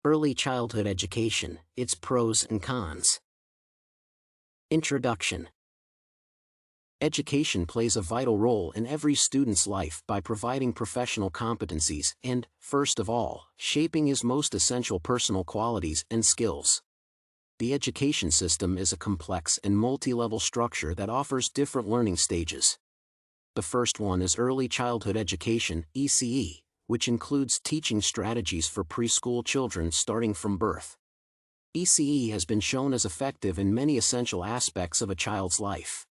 Early childhood education, its pros and cons. Introduction. Education plays a vital role in every student's life by providing professional competencies and, first of all, shaping his most essential personal qualities and skills. The education system is a complex and multi-level structure that offers different learning stages. The first one is early childhood education, ECE, which includes teaching strategies for preschool children starting from birth. ECE has been shown as effective in many essential aspects of a child's life.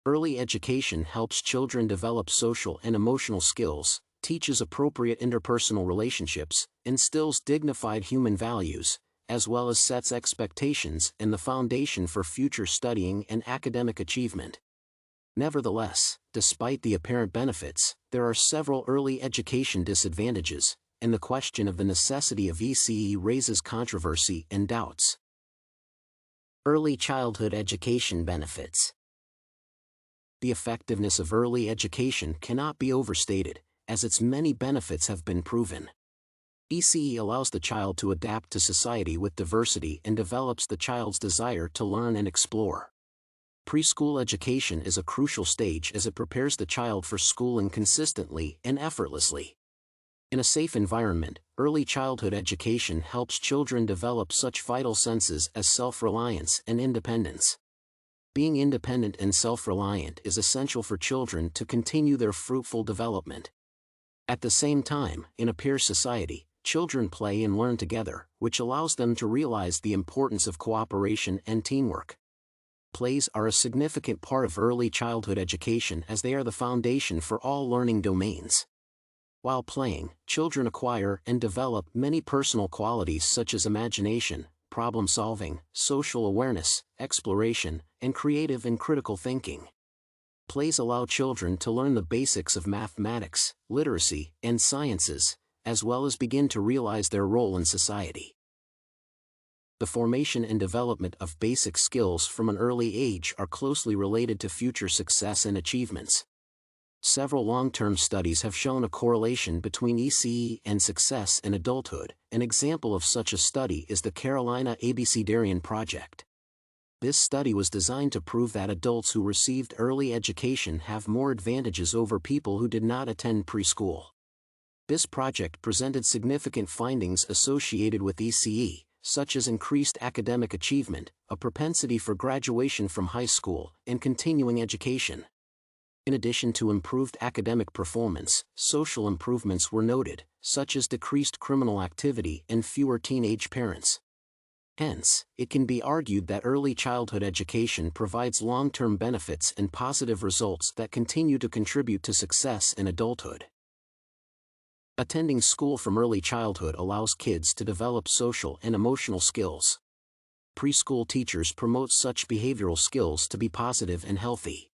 Early education helps children develop social and emotional skills, teaches appropriate interpersonal relationships, instills dignified human values, as well as sets expectations and the foundation for future studying and academic achievement. Nevertheless, despite the apparent benefits, there are several early education disadvantages, and the question of the necessity of ECE raises controversy and doubts. Early childhood education benefits. The effectiveness of early education cannot be overstated, as its many benefits have been proven. ECE allows the child to adapt to society with diversity and develops the child's desire to learn and explore. Preschool education is a crucial stage as it prepares the child for schooling consistently and effortlessly. In a safe environment, early childhood education helps children develop such vital senses as self-reliance and independence. Being independent and self-reliant is essential for children to continue their fruitful development. At the same time, in a peer society, children play and learn together, which allows them to realize the importance of cooperation and teamwork. Plays are a significant part of early childhood education as they are the foundation for all learning domains. While playing, children acquire and develop many personal qualities such as imagination, problem-solving, social awareness, exploration, and creative and critical thinking. Plays allow children to learn the basics of mathematics, literacy, and sciences, as well as begin to realize their role in society. The formation and development of basic skills from an early age are closely related to future success and achievements. Several long-term studies have shown a correlation between ECE and success in adulthood. An example of such a study is the Carolina Abecedarian project. This study was designed to prove that adults who received early education have more advantages over people who did not attend preschool. This project presented significant findings associated with ECE, such as increased academic achievement, a propensity for graduation from high school, and continuing education. In addition to improved academic performance, social improvements were noted, such as decreased criminal activity and fewer teenage parents. Hence, it can be argued that early childhood education provides long-term benefits and positive results that continue to contribute to success in adulthood. Attending school from early childhood allows kids to develop social and emotional skills. Preschool teachers promote such behavioral skills to be positive and healthy.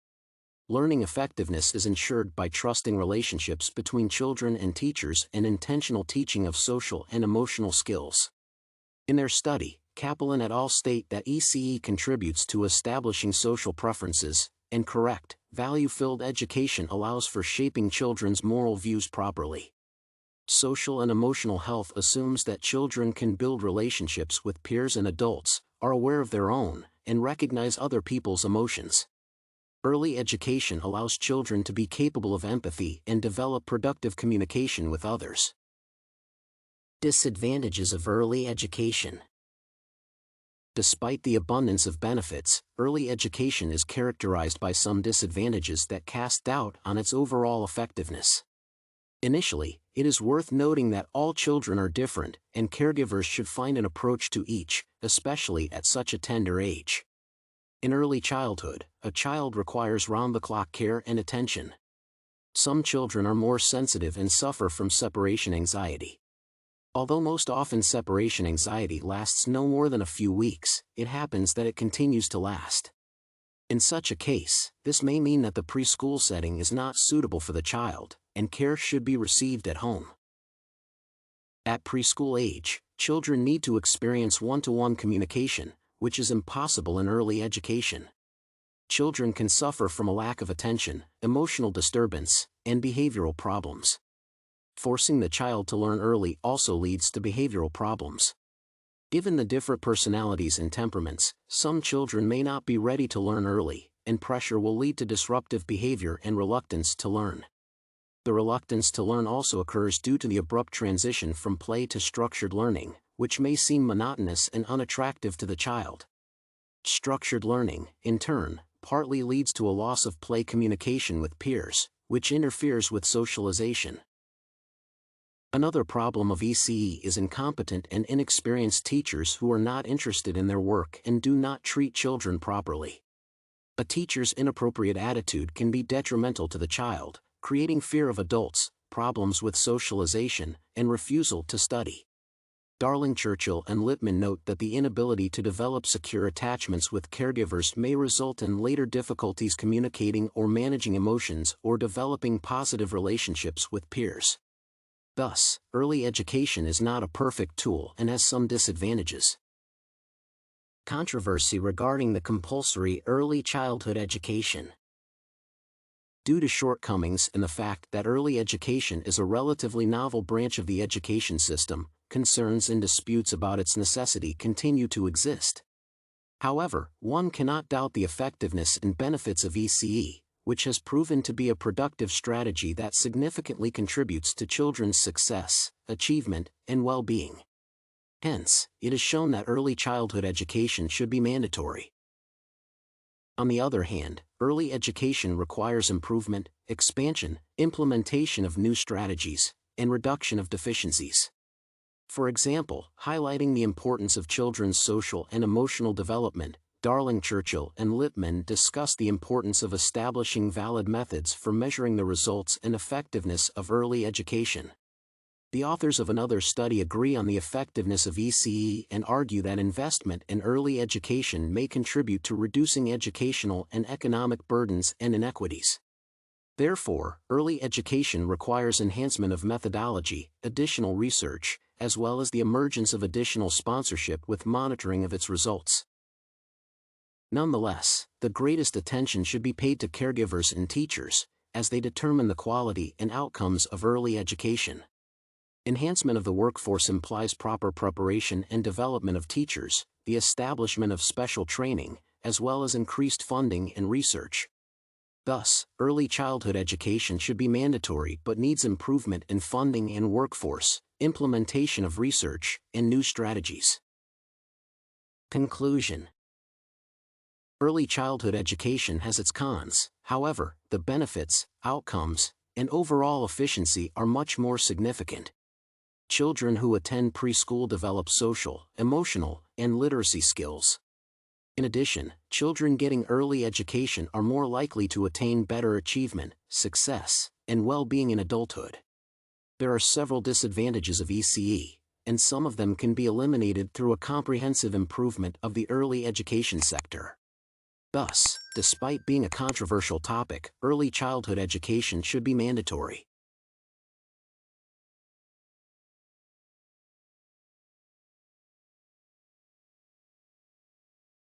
Learning effectiveness is ensured by trusting relationships between children and teachers and intentional teaching of social and emotional skills. In their study, Cappelen et al. State that ECE contributes to establishing social preferences, and correct, value-filled education allows for shaping children's moral views properly. Social and emotional health assumes that children can build relationships with peers and adults, are aware of their own, and recognize other people's emotions. Early education allows children to be capable of empathy and develop productive communication with others. Disadvantages of early education. Despite the abundance of benefits, early education is characterized by some disadvantages that cast doubt on its overall effectiveness. Initially, it is worth noting that all children are different, and caregivers should find an approach to each, especially at such a tender age. In early childhood, a child requires round-the-clock care and attention. Some children are more sensitive and suffer from separation anxiety. Although most often separation anxiety lasts no more than a few weeks, it happens that it continues to last. In such a case, this may mean that the preschool setting is not suitable for the child, and care should be received at home. At preschool age, children need to experience one-to-one communication, which is impossible in early education. Children can suffer from a lack of attention, emotional disturbance, and behavioral problems. Forcing the child to learn early also leads to behavioral problems. Given the different personalities and temperaments, some children may not be ready to learn early, and pressure will lead to disruptive behavior and reluctance to learn. The reluctance to learn also occurs due to the abrupt transition from play to structured learning, which may seem monotonous and unattractive to the child. Structured learning, in turn, partly leads to a loss of play communication with peers, which interferes with socialization. Another problem of ECE is incompetent and inexperienced teachers who are not interested in their work and do not treat children properly. A teacher's inappropriate attitude can be detrimental to the child, creating fear of adults, problems with socialization, and refusal to study. Darling, Churchill, and Lippmann note that the inability to develop secure attachments with caregivers may result in later difficulties communicating or managing emotions or developing positive relationships with peers. Thus, early education is not a perfect tool and has some disadvantages. Controversy regarding the compulsory early childhood education. Due to shortcomings and the fact that early education is a relatively novel branch of the education system, concerns and disputes about its necessity continue to exist. However, one cannot doubt the effectiveness and benefits of ECE, which has proven to be a productive strategy that significantly contributes to children's success, achievement, and well-being. Hence, it is shown that early childhood education should be mandatory. On the other hand, early education requires improvement, expansion, implementation of new strategies, and reduction of deficiencies. For example, highlighting the importance of children's social and emotional development, Darling, Churchill, and Lippmann discuss the importance of establishing valid methods for measuring the results and effectiveness of early education. The authors of another study agree on the effectiveness of ECE and argue that investment in early education may contribute to reducing educational and economic burdens and inequities. Therefore, early education requires enhancement of methodology, additional research, as well as the emergence of additional sponsorship with monitoring of its results. Nonetheless, the greatest attention should be paid to caregivers and teachers, as they determine the quality and outcomes of early education. Enhancement of the workforce implies proper preparation and development of teachers, the establishment of special training, as well as increased funding and research. Thus, early childhood education should be mandatory but needs improvement in funding and workforce, implementation of research, and new strategies. Conclusion. Early childhood education has its cons, however, the benefits, outcomes, and overall efficiency are much more significant. Children who attend preschool develop social, emotional, and literacy skills. In addition, children getting early education are more likely to attain better achievement, success, and well-being in adulthood. There are several disadvantages of ECE, and some of them can be eliminated through a comprehensive improvement of the early education sector. Thus, despite being a controversial topic, early childhood education should be mandatory.